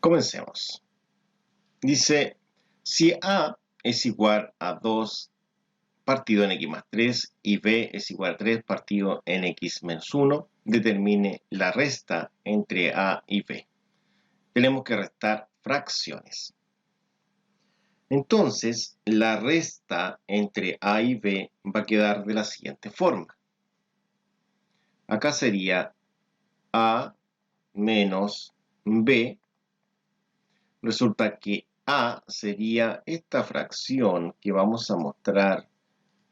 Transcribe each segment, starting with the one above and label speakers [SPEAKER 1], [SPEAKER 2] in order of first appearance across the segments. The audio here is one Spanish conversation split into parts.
[SPEAKER 1] Comencemos. Dice, si A es igual a 2 partido en x más 3 y B es igual a 3 partido en x menos 1, determine la resta entre A y B. Tenemos que restar fracciones. Entonces, la resta entre A y B va a quedar de la siguiente forma. Acá sería A menos B. Resulta que A sería esta fracción que vamos a mostrar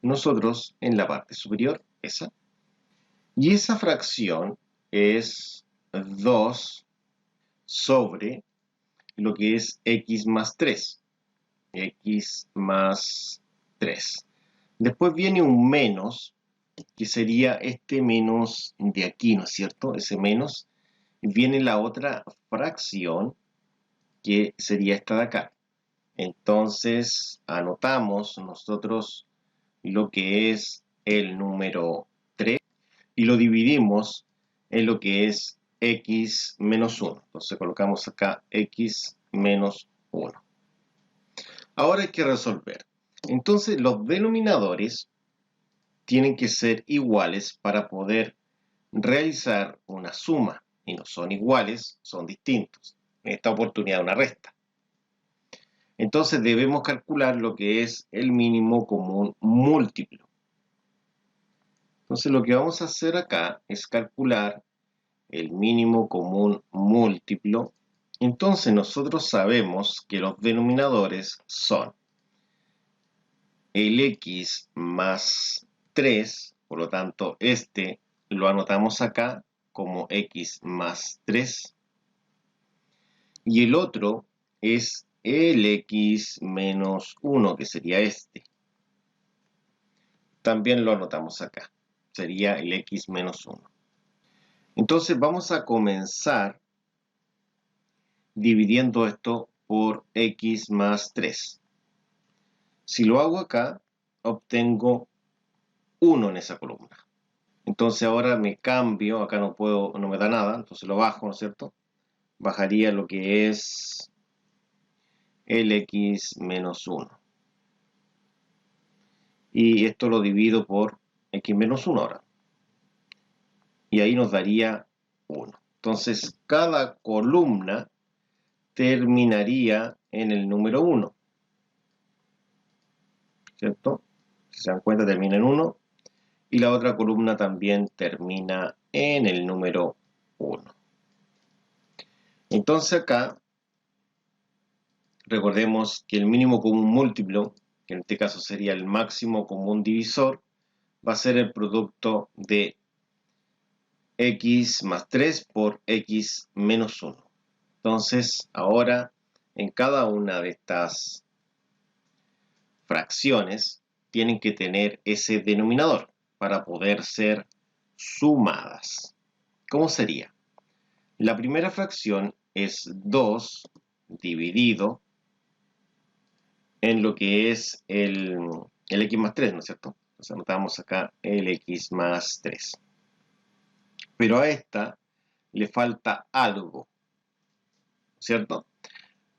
[SPEAKER 1] nosotros en la parte superior, esa. Y esa fracción es 2 sobre lo que es x más 3. X más 3. Después viene un menos, que sería este menos de aquí, ¿no es cierto? Ese menos. Viene la otra fracción, que sería esta de acá. Entonces, anotamos nosotros lo que es el número 3 y lo dividimos en lo que es x menos 1. Entonces colocamos acá x menos 1. Ahora hay que resolver. Entonces los denominadores tienen que ser iguales para poder realizar una suma. Y no son iguales, son distintos. En esta oportunidad una resta. Entonces debemos calcular lo que es el mínimo común múltiplo. Entonces lo que vamos a hacer acá es calcular el mínimo común múltiplo. Entonces nosotros sabemos que los denominadores son el x más 3, por lo tanto este lo anotamos acá como x más 3. Y el otro es el x menos 1, que sería este. También lo anotamos acá. Sería el x menos 1. Entonces vamos a comenzar dividiendo esto por x más 3. Si lo hago acá, obtengo 1 en esa columna. Entonces ahora me cambio, acá no me da nada, entonces lo bajo, ¿no es cierto? Bajaría lo que es el x menos 1. Y esto lo divido por x menos 1 ahora. Y ahí nos daría 1. Entonces cada columna terminaría en el número 1. ¿Cierto? Si se dan cuenta, termina en 1. Y la otra columna también termina en el número 1. Entonces acá, recordemos que el mínimo común múltiplo, que en este caso sería el máximo común divisor, va a ser el producto de x más 3 por x menos 1. Entonces, ahora, en cada una de estas fracciones, tienen que tener ese denominador para poder ser sumadas. ¿Cómo sería? La primera fracción es 2 dividido en lo que es el x más 3, ¿no es cierto? Entonces anotamos acá el x más 3. Pero a esta le falta algo, ¿cierto?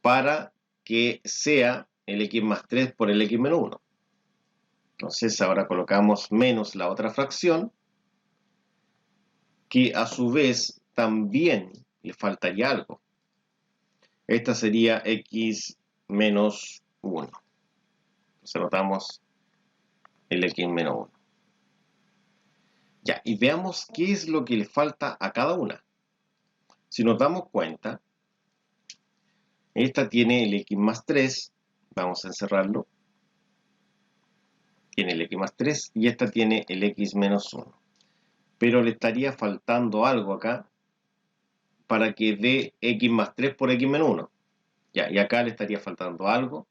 [SPEAKER 1] Para que sea el x más 3 por el x menos 1. Entonces ahora colocamos menos la otra fracción, que a su vez también le faltaría algo. Esta sería x menos 1. Entonces anotamos el x menos 1. Ya, y veamos qué es lo que le falta a cada una. Si nos damos cuenta, esta tiene el x más 3, vamos a encerrarlo, tiene el x más 3 y esta tiene el x menos 1. Pero le estaría faltando algo acá para que dé x más 3 por x menos 1. Ya, y acá le estaría faltando algo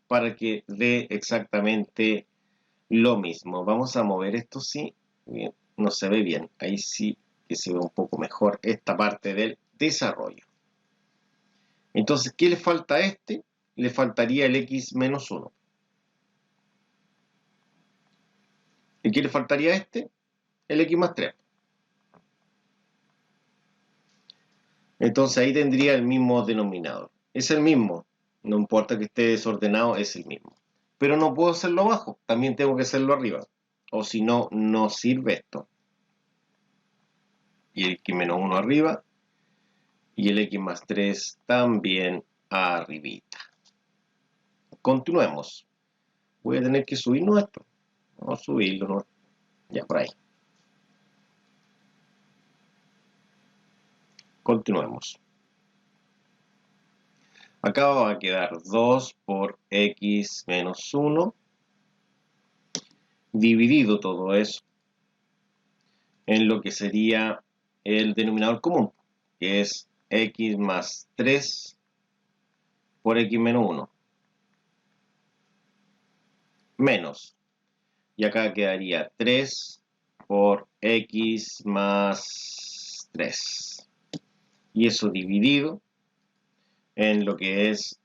[SPEAKER 1] para que dé exactamente lo mismo. Vamos a mover esto, sí, bien, no se ve bien, ahí sí que se ve un poco mejor esta parte del desarrollo. Entonces, ¿qué le falta a este? Le faltaría el x menos 1. ¿Y qué le faltaría a este? El x más 3. Entonces ahí tendría el mismo denominador. Es el mismo, no importa que esté desordenado, es el mismo. Pero no puedo hacerlo abajo, también tengo que hacerlo arriba. O si no, no sirve esto. Y el x menos 1 arriba. Y el x más 3 también arribita. Continuemos. Voy a tener que subirnos esto. Vamos a subirlo, ¿no? Ya por ahí. Continuemos. Acá va a quedar 2 por x menos 1. Dividido todo eso en lo que sería el denominador común, que es x más 3 por x menos 1. Menos. Y acá quedaría 3 por x más 3. Y eso dividido en lo que es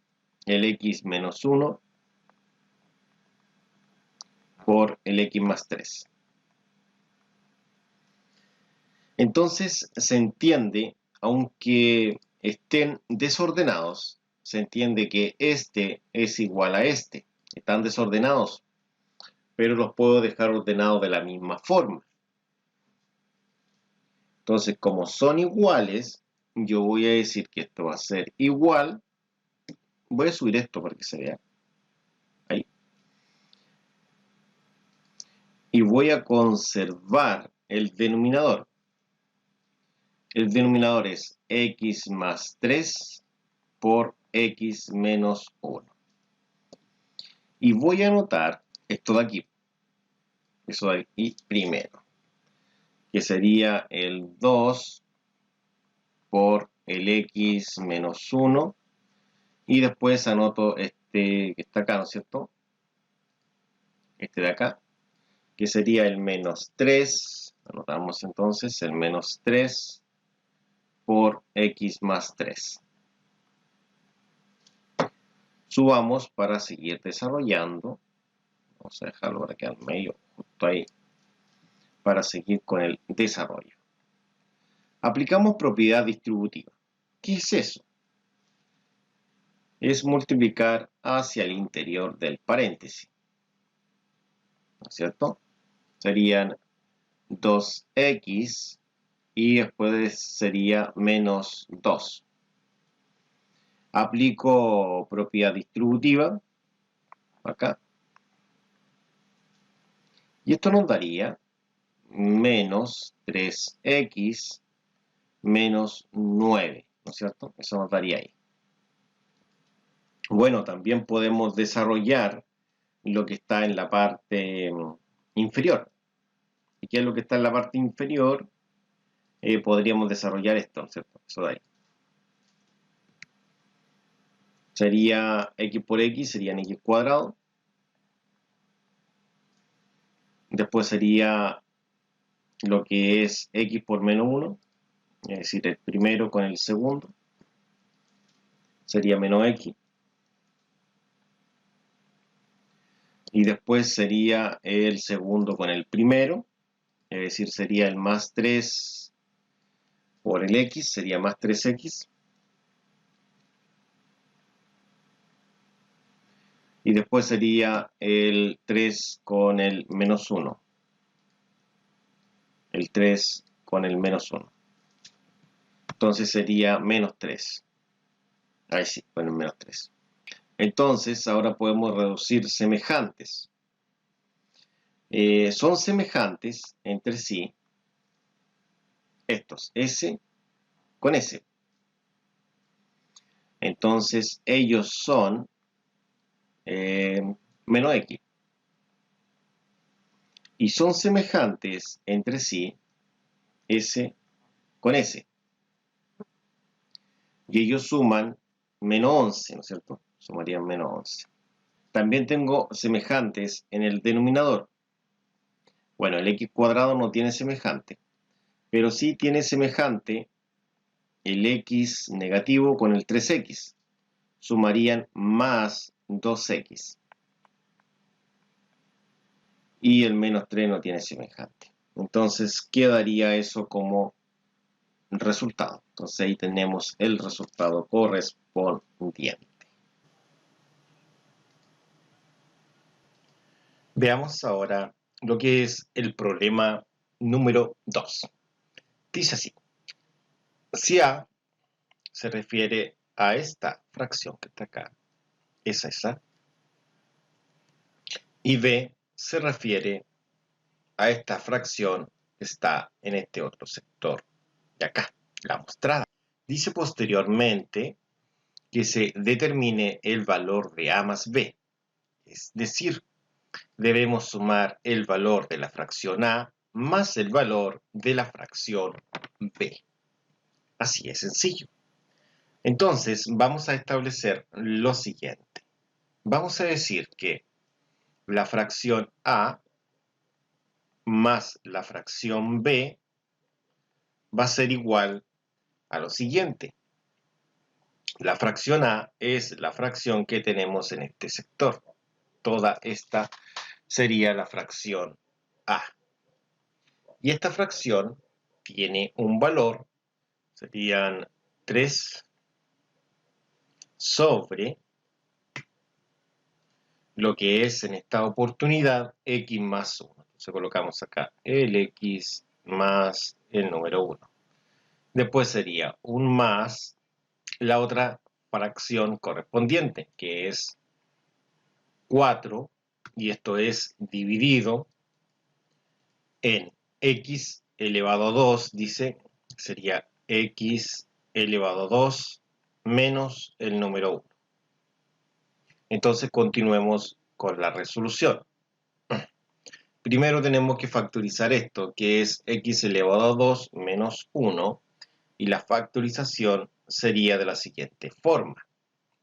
[SPEAKER 1] el x menos 1 por el x más 3. Entonces se entiende, aunque estén desordenados, se entiende que este es igual a este. Están desordenados, pero los puedo dejar ordenados de la misma forma. Entonces, como son iguales, yo voy a decir que esto va a ser igual. Voy a subir esto para que se vea. Ahí. Y voy a conservar el denominador. El denominador es x más 3 por x menos 1. Y voy a anotar esto de aquí. Eso de aquí primero. Que sería el 2 por el x menos 1. Y después anoto este que está acá, ¿no es cierto? Este de acá. Que sería el menos 3. Anotamos entonces el menos 3 por x más 3. Subamos para seguir desarrollando. Vamos a dejarlo para que al medio, justo ahí, para seguir con el desarrollo. Aplicamos propiedad distributiva. ¿Qué es eso? Es multiplicar hacia el interior del paréntesis. ¿No es cierto? Serían 2x y después sería menos 2. Aplico propiedad distributiva acá. Y esto nos daría menos 3x menos 9, ¿no es cierto? Eso nos daría ahí. Bueno, también podemos desarrollar lo que está en la parte inferior. ¿Y qué es lo que está en la parte inferior? Podríamos desarrollar esto, ¿no es cierto? Eso de ahí. Sería x por x, serían x cuadrado. Después sería lo que es x por menos 1, es decir, el primero con el segundo. Sería menos x. Y después sería el segundo con el primero, es decir, sería el más 3 por el x, sería más 3x. Y después sería el 3 con el menos 1. El 3 con el menos 1. Entonces sería menos 3. Ahí sí, con el menos 3. Entonces, ahora podemos reducir semejantes. Son semejantes entre sí estos, S con S. Entonces, ellos son menos X. Y son semejantes entre sí S con S. Y ellos suman menos 11, ¿no es cierto? Sumarían menos 11. También tengo semejantes en el denominador. Bueno, el x cuadrado no tiene semejante, pero sí tiene semejante el x negativo con el 3x. Sumarían más 2x. Y el menos 3 no tiene semejante. Entonces quedaría eso como resultado. Entonces ahí tenemos el resultado correspondiente. Veamos ahora lo que es el problema número 2. Dice así: si A se refiere a esta fracción que está acá, es esa, y B se refiere a esta fracción que está en este otro sector de acá, la mostrada. Dice posteriormente que se determine el valor de A más B, es decir, debemos sumar el valor de la fracción A más el valor de la fracción B. Así es sencillo. Entonces vamos a establecer lo siguiente. Vamos a decir que la fracción A más la fracción B va a ser igual a lo siguiente. La fracción A es la fracción que tenemos en este sector. Toda esta sería la fracción A. Y esta fracción tiene un valor, serían 3 sobre lo que es en esta oportunidad x más 1. Entonces colocamos acá el x más el número 1. Después sería un más la otra fracción correspondiente, que es 4, y esto es dividido en x elevado a 2, dice, sería x elevado a 2 menos el número 1. Entonces continuemos con la resolución. Primero tenemos que factorizar esto, que es x elevado a 2 menos 1, y la factorización sería de la siguiente forma.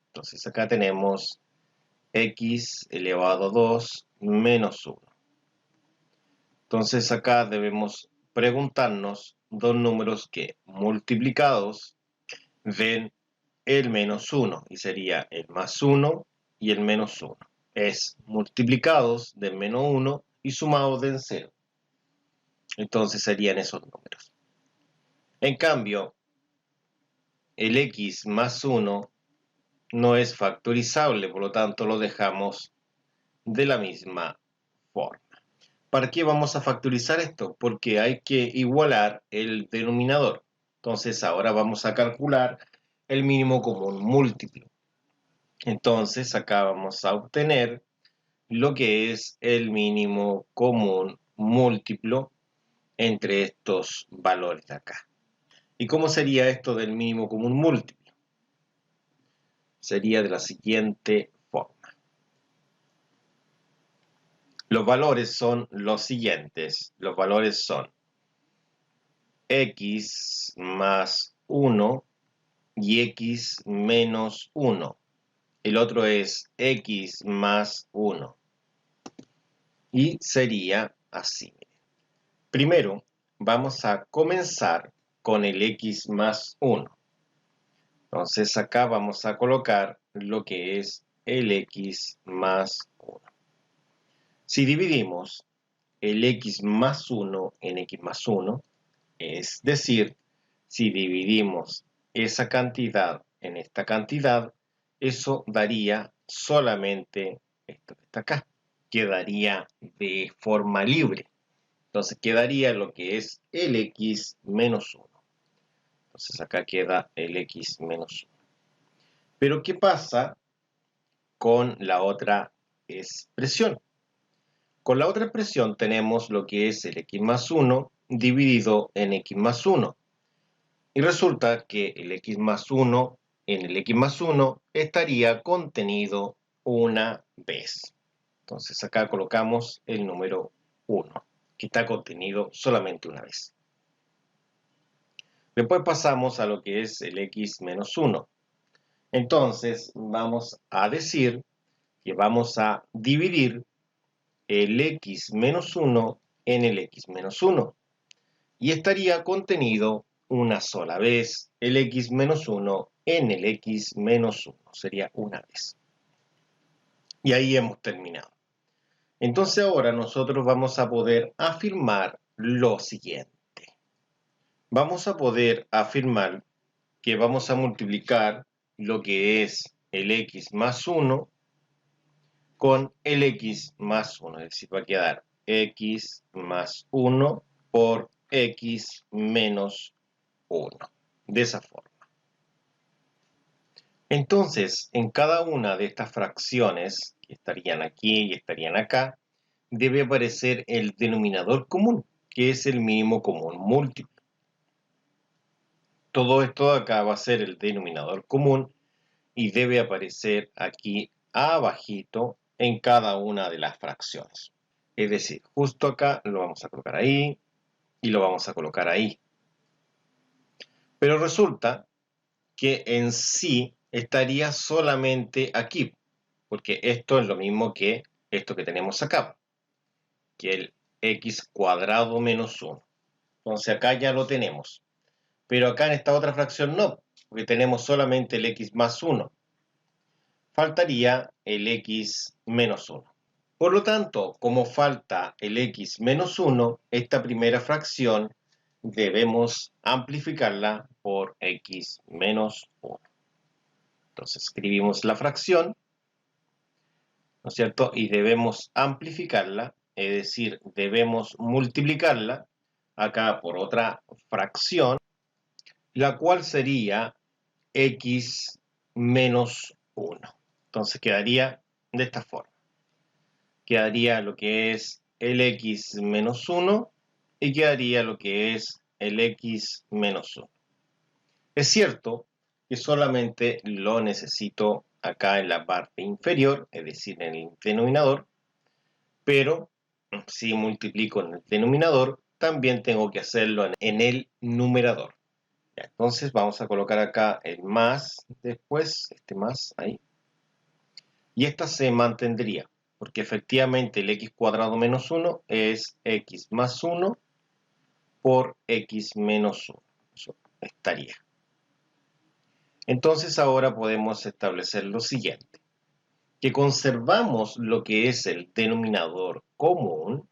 [SPEAKER 1] Entonces acá tenemos x elevado a 2 menos 1. Entonces acá debemos preguntarnos dos números que multiplicados den el menos 1, y sería el más 1 y el menos 1. Es multiplicados del menos 1 y sumados del 0. Entonces serían esos números. En cambio, el x más 1 no es factorizable, por lo tanto lo dejamos de la misma forma. ¿Para qué vamos a factorizar esto? Porque hay que igualar el denominador. Entonces ahora vamos a calcular el mínimo común múltiplo. Entonces acá vamos a obtener lo que es el mínimo común múltiplo entre estos valores de acá. ¿Y cómo sería esto del mínimo común múltiplo? Sería de la siguiente forma. Los valores son los siguientes. Los valores son x más 1 y x menos 1. El otro es x más 1. Y sería así. Primero, vamos a comenzar con el x más 1. Entonces acá vamos a colocar lo que es el x más 1. Si dividimos el x más 1 en x más 1, es decir, si dividimos esa cantidad en esta cantidad, eso daría solamente esto que está acá. Quedaría de forma libre. Entonces quedaría lo que es el x menos 1. Entonces acá queda el x menos 1. Pero ¿qué pasa con la otra expresión? Con la otra expresión tenemos lo que es el x más 1 dividido en x más 1. Y resulta que el x más 1 en el x más 1 estaría contenido una vez. Entonces acá colocamos el número 1, que está contenido solamente una vez. Después pasamos a lo que es el x menos 1. Entonces vamos a decir que vamos a dividir el x menos 1 en el x menos 1. Y estaría contenido una sola vez el x menos 1 en el x menos 1. Sería una vez. Y ahí hemos terminado. Entonces ahora nosotros vamos a poder afirmar lo siguiente. Vamos a poder afirmar que vamos a multiplicar lo que es el x más 1 con el x más 1, es decir, va a quedar x más 1 por x menos 1, de esa forma. Entonces, en cada una de estas fracciones, que estarían aquí y estarían acá, debe aparecer el denominador común, que es el mínimo común múltiplo. Todo esto de acá va a ser el denominador común y debe aparecer aquí abajito en cada una de las fracciones. Es decir, justo acá lo vamos a colocar ahí y lo vamos a colocar ahí. Pero resulta que en sí estaría solamente aquí, porque esto es lo mismo que esto que tenemos acá, que el x cuadrado menos 1. Entonces acá ya lo tenemos. Pero acá en esta otra fracción no, porque tenemos solamente el x más 1. Faltaría el x menos 1. Por lo tanto, como falta el x menos 1, esta primera fracción debemos amplificarla por x menos 1. Entonces escribimos la fracción, ¿no es cierto? Y debemos amplificarla, es decir, debemos multiplicarla acá por otra fracción, la cual sería x menos 1. Entonces quedaría de esta forma. Quedaría lo que es el x menos 1 y quedaría lo que es el x menos 1. Es cierto que solamente lo necesito acá en la parte inferior, es decir, en el denominador, pero si multiplico en el denominador, también tengo que hacerlo en el numerador. Entonces vamos a colocar acá el más, después este más ahí, y esta se mantendría, porque efectivamente el x cuadrado menos 1 es x más 1 por x menos 1. Eso estaría. Entonces ahora podemos establecer lo siguiente, que conservamos lo que es el denominador común.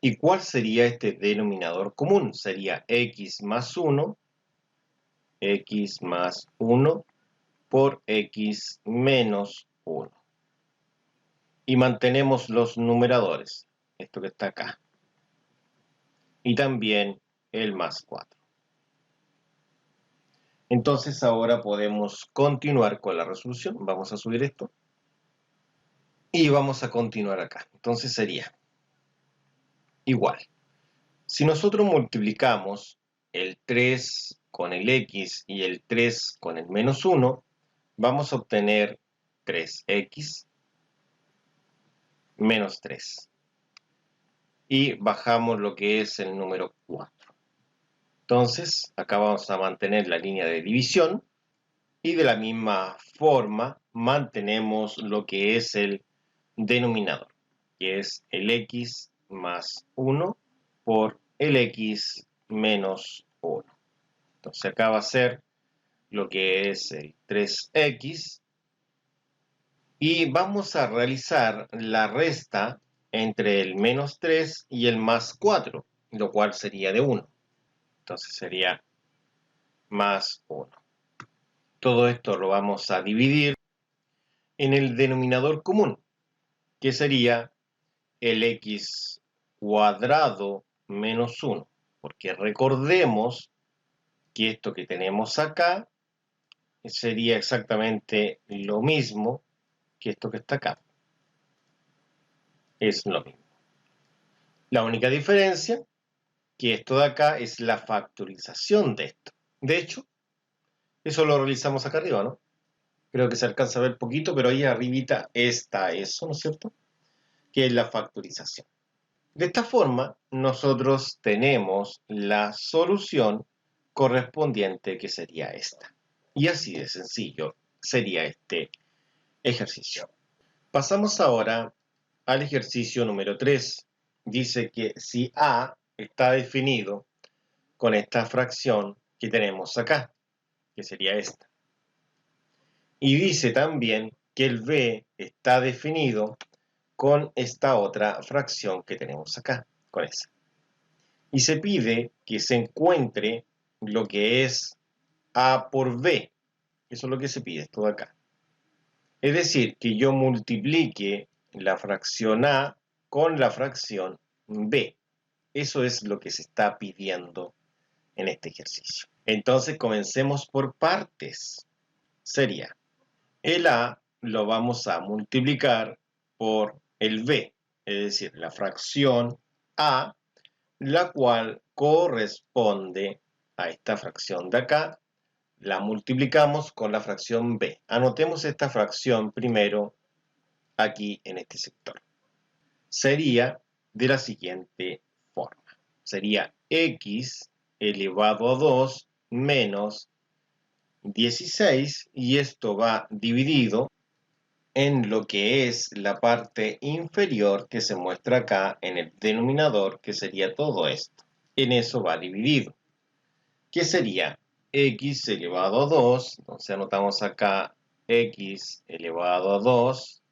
[SPEAKER 1] ¿Y cuál sería este denominador común? Sería x más 1 por x menos 1. Y mantenemos los numeradores, esto que está acá, y también el más 4. Entonces ahora podemos continuar con la resolución. Vamos a subir esto y vamos a continuar acá. Entonces sería igual. Si nosotros multiplicamos el 3 con el x y el 3 con el menos 1, vamos a obtener 3x menos 3. Y bajamos lo que es el número 4. Entonces, acá vamos a mantener la línea de división y de la misma forma mantenemos lo que es el denominador, que es el x más 1 por el x menos 1. Entonces acá va a ser lo que es el 3x y vamos a realizar la resta entre el menos 3 y el más 4, lo cual sería de 1. Entonces sería más 1. Todo esto lo vamos a dividir en el denominador común, que sería el x cuadrado menos 1, porque recordemos que esto que tenemos acá sería exactamente lo mismo que esto que está acá. Es lo mismo. La única diferencia que esto de acá es la factorización de esto. De hecho, eso lo realizamos acá arriba, ¿no? Creo que se alcanza a ver poquito, pero ahí arribita está eso, ¿no es cierto? Que es la factorización. De esta forma, nosotros tenemos la solución correspondiente que sería esta. Y así de sencillo sería este ejercicio. Pasamos ahora al ejercicio número 3. Dice que si A está definido con esta fracción que tenemos acá, que sería esta. Y dice también que el B está definido con esta otra fracción que tenemos acá, con esa. Y se pide que se encuentre lo que es A por B. Eso es lo que se pide, esto de acá. Es decir, que yo multiplique la fracción A con la fracción B. Eso es lo que se está pidiendo en este ejercicio. Entonces comencemos por partes. Sería, el A lo vamos a multiplicar por el B, es decir, la fracción A, la cual corresponde a esta fracción de acá, la multiplicamos con la fracción B. Anotemos esta fracción primero aquí en este sector. Sería de la siguiente forma. Sería x elevado a 2 menos 16, y esto va dividido en lo que es la parte inferior que se muestra acá en el denominador, que sería todo esto. En eso va dividido. ¿Qué sería? X elevado a 2, entonces anotamos acá x elevado a 2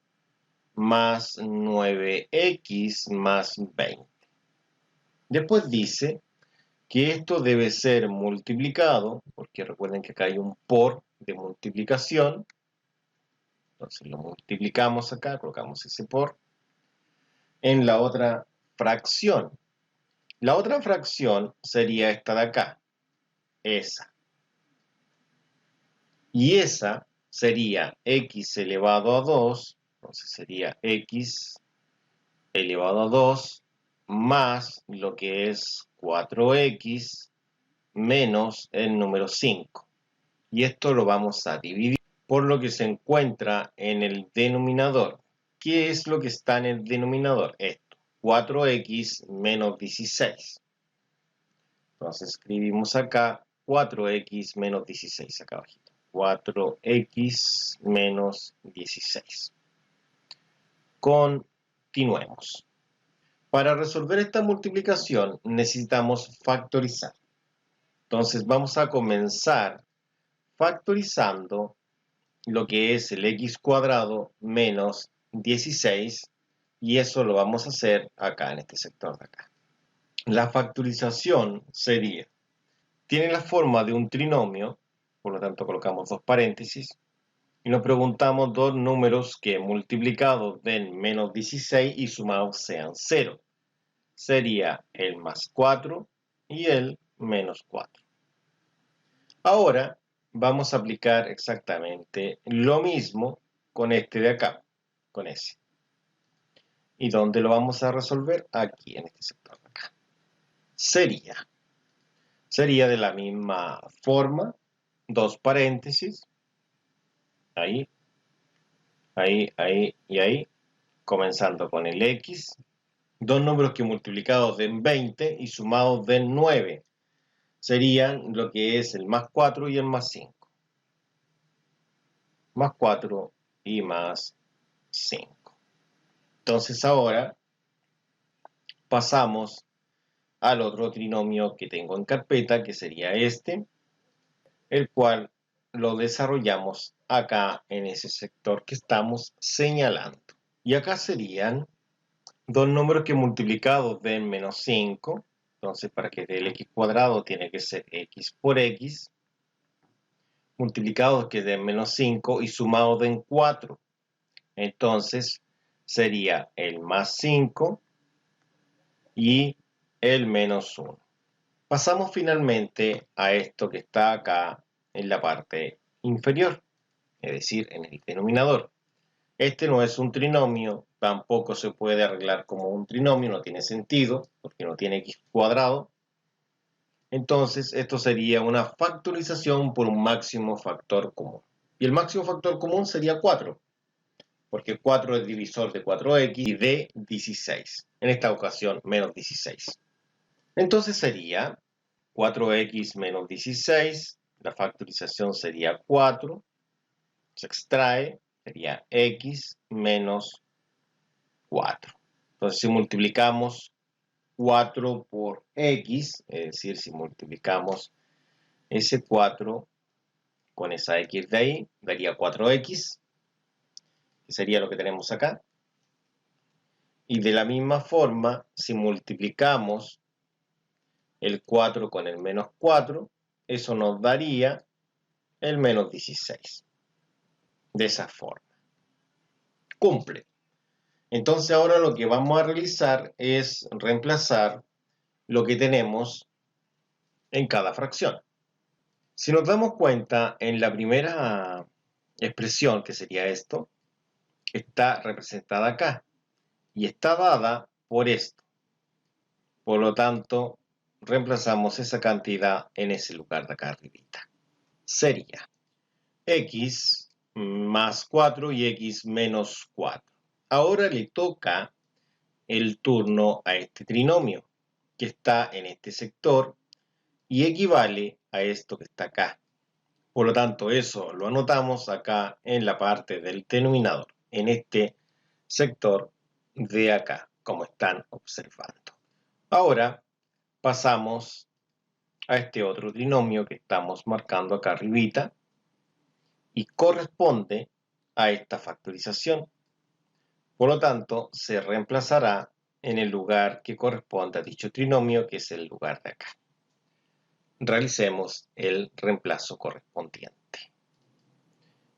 [SPEAKER 1] más 9x más 20. Después dice que esto debe ser multiplicado, porque recuerden que acá hay un por de multiplicación. Entonces lo multiplicamos acá, colocamos ese por, en la otra fracción. La otra fracción sería esta de acá, esa. Y esa sería x elevado a 2, entonces sería x elevado a 2 más lo que es 4x menos el número 5. Y esto lo vamos a dividir por lo que se encuentra en el denominador. ¿Qué es lo que está en el denominador? Esto, 4x menos 16. Entonces escribimos acá 4x menos 16, acá abajito. 4x menos 16. Continuemos. Para resolver esta multiplicación necesitamos factorizar. Entonces vamos a comenzar factorizando lo que es el x cuadrado menos 16, y eso lo vamos a hacer acá en este sector de acá. La factorización sería, tiene la forma de un trinomio, por lo tanto colocamos dos paréntesis, y nos preguntamos dos números que multiplicados den menos 16 y sumados sean 0. Sería el más 4 y el menos 4. Ahora vamos a aplicar exactamente lo mismo con este de acá, con ese. ¿Y dónde lo vamos a resolver? Aquí, en este sector de acá. Sería de la misma forma, dos paréntesis, ahí, ahí, ahí y ahí, comenzando con el x, dos números que multiplicados den 20 y sumados den 9, serían lo que es el más 4 y el más 5. Más 4 y más 5. Entonces ahora pasamos al otro trinomio que tengo en carpeta, que sería este, el cual lo desarrollamos acá en ese sector que estamos señalando. Y acá serían dos números que multiplicados den menos 5, entonces para que dé el x cuadrado tiene que ser x por x, multiplicados que den menos 5 y sumados den 4. Entonces sería el más 5 y el menos 1. Pasamos finalmente a esto que está acá en la parte inferior, es decir, en el denominador. Este no es un trinomio, tampoco se puede arreglar como un trinomio, no tiene sentido, porque no tiene x cuadrado. Entonces, esto sería una factorización por un máximo factor común. Y el máximo factor común sería 4, porque 4 es divisor de 4x y de 16. En esta ocasión, menos 16. Entonces sería 4x menos 16, la factorización sería 4, se extrae, sería x menos 4. Entonces si multiplicamos 4 por x, es decir, si multiplicamos ese 4 con esa x de ahí, daría 4x, que sería lo que tenemos acá. Y de la misma forma, si multiplicamos el 4 con el menos 4, eso nos daría el menos 16. De esa forma. Cumple. Entonces ahora lo que vamos a realizar es reemplazar lo que tenemos en cada fracción. Si nos damos cuenta, en la primera expresión, que sería esto, está representada acá y está dada por esto. Por lo tanto, reemplazamos esa cantidad en ese lugar de acá arribita. Sería x más 4 y x menos 4. Ahora le toca el turno a este trinomio que está en este sector y equivale a esto que está acá. Por lo tanto, eso lo anotamos acá en la parte del denominador, en este sector de acá, como están observando. Ahora pasamos a este otro trinomio que estamos marcando acá arribita y corresponde a esta factorización. Por lo tanto, se reemplazará en el lugar que corresponde a dicho trinomio, que es el lugar de acá. Realicemos el reemplazo correspondiente.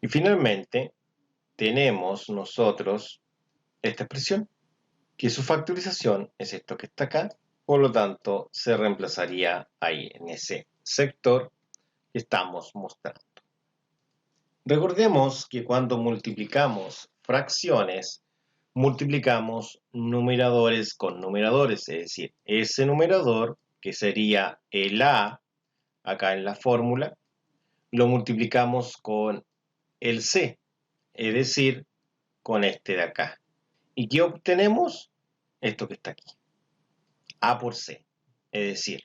[SPEAKER 1] Y finalmente, tenemos nosotros esta expresión, que su factorización es esto que está acá, por lo tanto, se reemplazaría ahí, en ese sector que estamos mostrando. Recordemos que cuando multiplicamos fracciones, multiplicamos numeradores con numeradores, es decir, ese numerador, que sería el A, acá en la fórmula, lo multiplicamos con el C, es decir, con este de acá. ¿Y qué obtenemos? Esto que está aquí, A por C, es decir,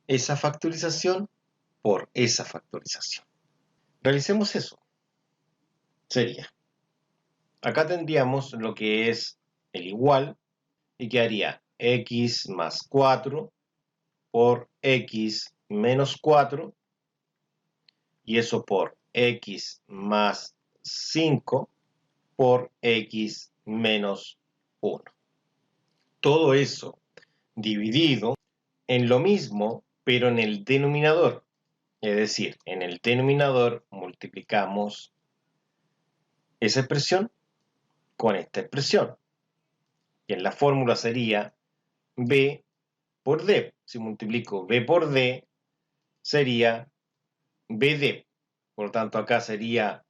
[SPEAKER 1] esa factorización por esa factorización. Realicemos eso. Sería, acá tendríamos lo que es el igual y quedaría x más 4 por x menos 4 y eso por x más 5 por x menos 1. Todo eso dividido en lo mismo, pero en el denominador. Es decir, en el denominador multiplicamos esa expresión con esta expresión. Y en la fórmula sería b por d. Si multiplico b por d, sería bd. Por lo tanto, acá sería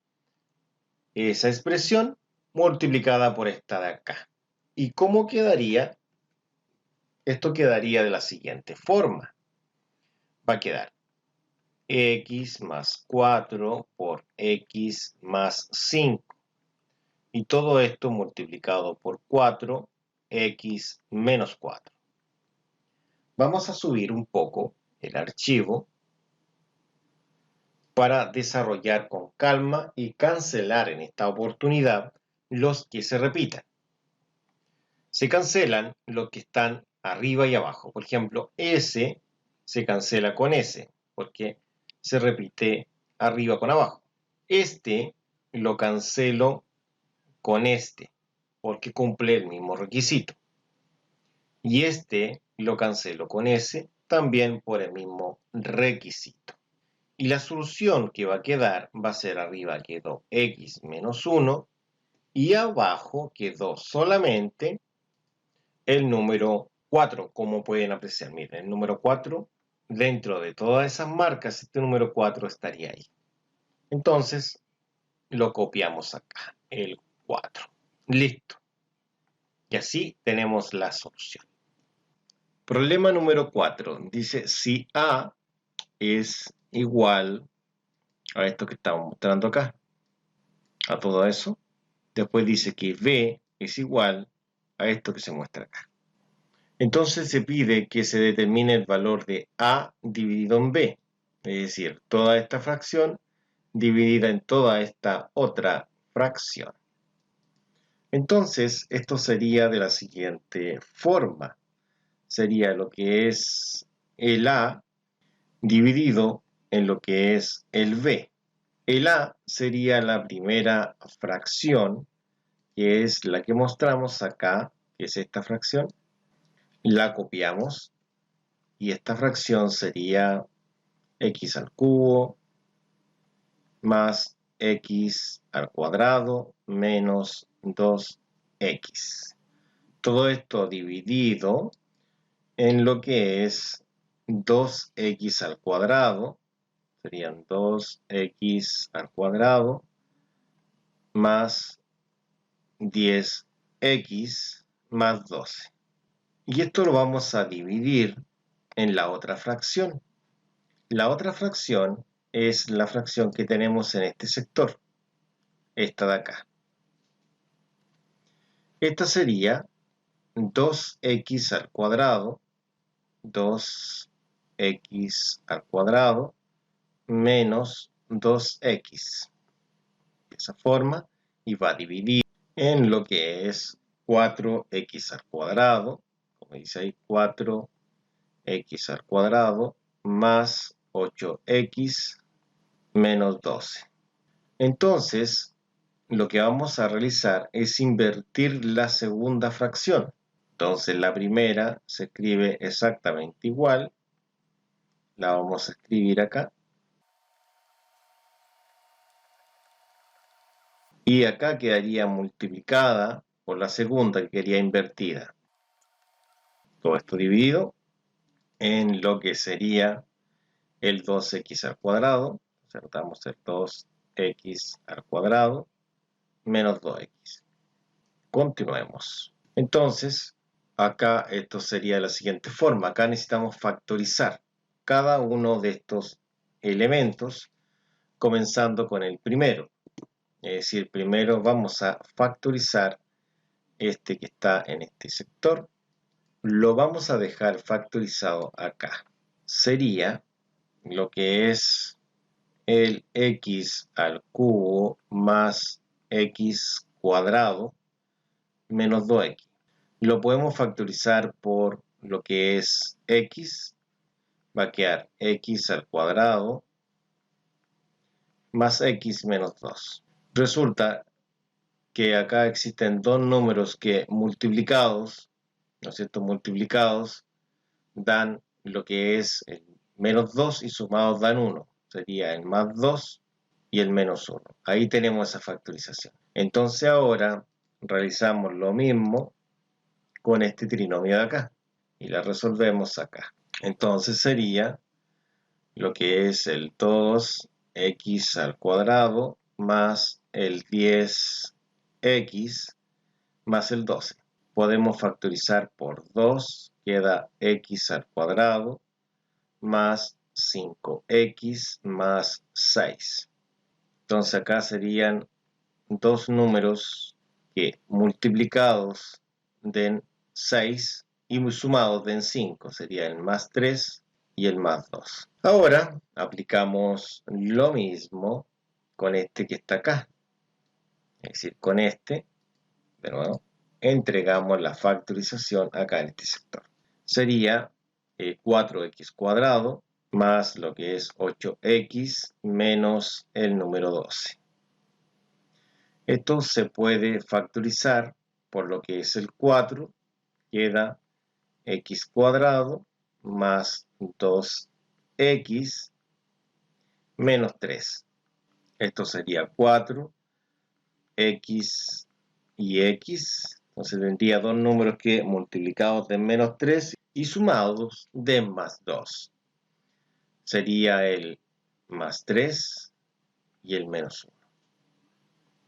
[SPEAKER 1] esa expresión multiplicada por esta de acá. ¿Y cómo quedaría? Esto quedaría de la siguiente forma. Va a quedar x más 4 por x más 5. Y todo esto multiplicado por 4, x menos 4. Vamos a subir un poco el archivo para desarrollar con calma y cancelar en esta oportunidad los que se repitan. Se cancelan los que están arriba y abajo. Por ejemplo, S se cancela con S porque se repite arriba con abajo. Este lo cancelo con este porque cumple el mismo requisito. Y este lo cancelo con S también por el mismo requisito. Y la solución que va a quedar va a ser arriba quedó x menos 1 y abajo quedó solamente el número 4, como pueden apreciar. Miren, el número 4, dentro de todas esas marcas, este número 4 estaría ahí. Entonces, lo copiamos acá, el 4. Listo. Y así tenemos la solución. Problema número 4. Dice, si A es igual a esto que estamos mostrando acá, a todo eso. Después dice que B es igual a esto que se muestra acá. Entonces se pide que se determine el valor de A dividido en B, es decir, toda esta fracción dividida en toda esta otra fracción. Entonces, esto sería de la siguiente forma. Sería lo que es el A dividido en lo que es el B. El A sería la primera fracción, que es la que mostramos acá, que es esta fracción. La copiamos y esta fracción sería x al cubo más x al cuadrado menos 2x. Todo esto dividido en lo que es 2x al cuadrado, serían 2x al cuadrado más 10x más 12. Y esto lo vamos a dividir en la otra fracción. La otra fracción es la fracción que tenemos en este sector, esta de acá. Esta sería 2x al cuadrado, 2x al cuadrado menos 2x. De esa forma, y va a dividir en lo que es 4x al cuadrado, como dice ahí, 4x al cuadrado más 8x menos 12. Entonces, lo que vamos a realizar es invertir la segunda fracción. Entonces, la primera se escribe exactamente igual. La vamos a escribir acá. Y acá quedaría multiplicada por la segunda, que quedaría invertida. Todo esto dividido en lo que sería el 2x al cuadrado. Insertamos el 2x al cuadrado menos 2x. Continuemos. Entonces, acá esto sería la siguiente forma. Acá necesitamos factorizar cada uno de estos elementos, comenzando con el primero. Es decir, primero vamos a factorizar este que está en este sector. Lo vamos a dejar factorizado acá. Sería lo que es el x al cubo más x cuadrado menos 2x. Lo podemos factorizar por lo que es x, va a quedar x al cuadrado más x menos 2. Resulta que acá existen dos números que multiplicados, ¿no es cierto? Multiplicados dan lo que es el menos 2 y sumados dan 1. Sería el más 2 y el menos 1. Ahí tenemos esa factorización. Entonces ahora realizamos lo mismo con este trinomio de acá y la resolvemos acá. Entonces sería lo que es el 2x al cuadrado más el 10x más el 12. Podemos factorizar por 2, queda x al cuadrado más 5x más 6. Entonces acá serían dos números que multiplicados den 6 y sumados den 5. Sería el más 3 y el más 2. Ahora aplicamos lo mismo con este que está acá. Es decir, con este, pero bueno, entregamos la factorización acá en este sector. Sería 4x cuadrado más lo que es 8x menos el número 12. Esto se puede factorizar por lo que es el 4, queda x cuadrado más 2x menos 3. Esto sería 4, x y x. Entonces tendría dos números que multiplicados den menos 3 y sumados den más 2. Sería el más 3 y el menos 1.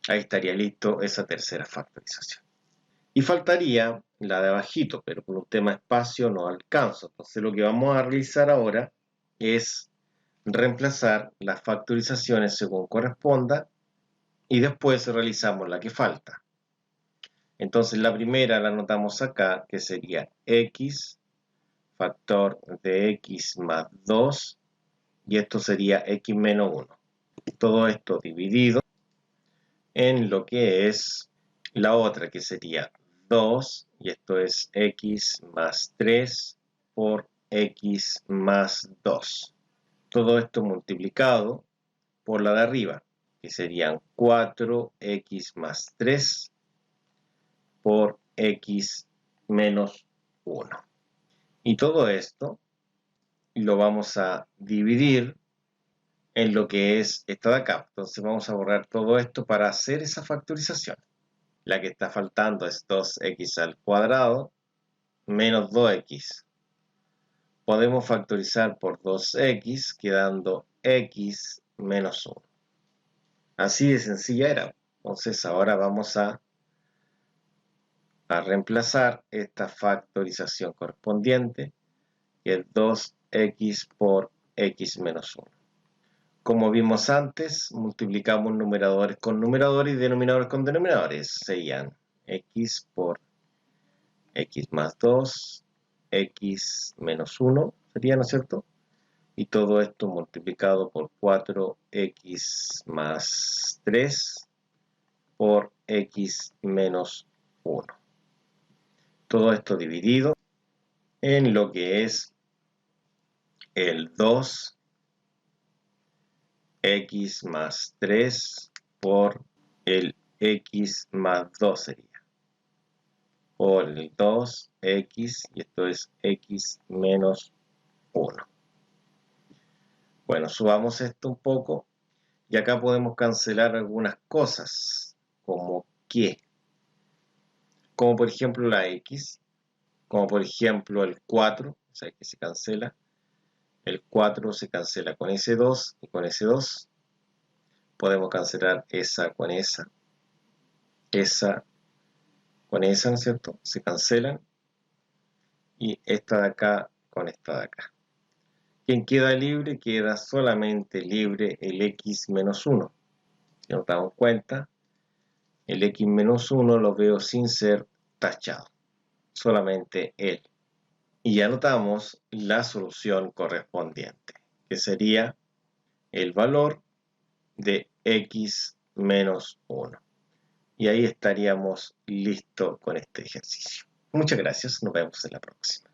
[SPEAKER 1] Ahí estaría listo esa tercera factorización. Y faltaría la de abajito, pero por un tema de espacio no alcanzo. Entonces lo que vamos a realizar ahora es reemplazar las factorizaciones según corresponda y después realizamos la que falta. Entonces la primera la anotamos acá, que sería x factor de x más 2 y esto sería x menos 1. Todo esto dividido en lo que es la otra, que sería 2, y esto es x más 3 por x más 2. Todo esto multiplicado por la de arriba, que serían 4x más 3 por x menos 1. Y todo esto lo vamos a dividir en lo que es esta de acá. Entonces vamos a borrar todo esto para hacer esa factorización. La que está faltando es 2x al cuadrado menos 2x. Podemos factorizar por 2x, quedando x menos 1. Así de sencilla era. Entonces ahora vamos a reemplazar esta factorización correspondiente, que es 2x por x menos 1. Como vimos antes, multiplicamos numeradores con numeradores y denominadores con denominadores. Serían x por x más 2, x menos 1, sería, ¿no es cierto? Y todo esto multiplicado por 4x más 3 por x menos 1. Todo esto dividido en lo que es el 2x más 3 por el x más 2 sería. Por el 2x, y esto es x menos 1. Bueno, subamos esto un poco y acá podemos cancelar algunas cosas, como por ejemplo la x, como por ejemplo el 4, o sea que se cancela, el 4 se cancela con ese 2 y con ese 2, podemos cancelar esa con esa con esa, ¿no es cierto? Se cancelan, y esta de acá con esta de acá. ¿Quién queda libre? Queda solamente libre el x menos 1. Si nos damos cuenta, el x menos 1 lo veo sin ser tachado, solamente él. Y anotamos la solución correspondiente, que sería el valor de x menos 1. Y ahí estaríamos listos con este ejercicio. Muchas gracias, nos vemos en la próxima.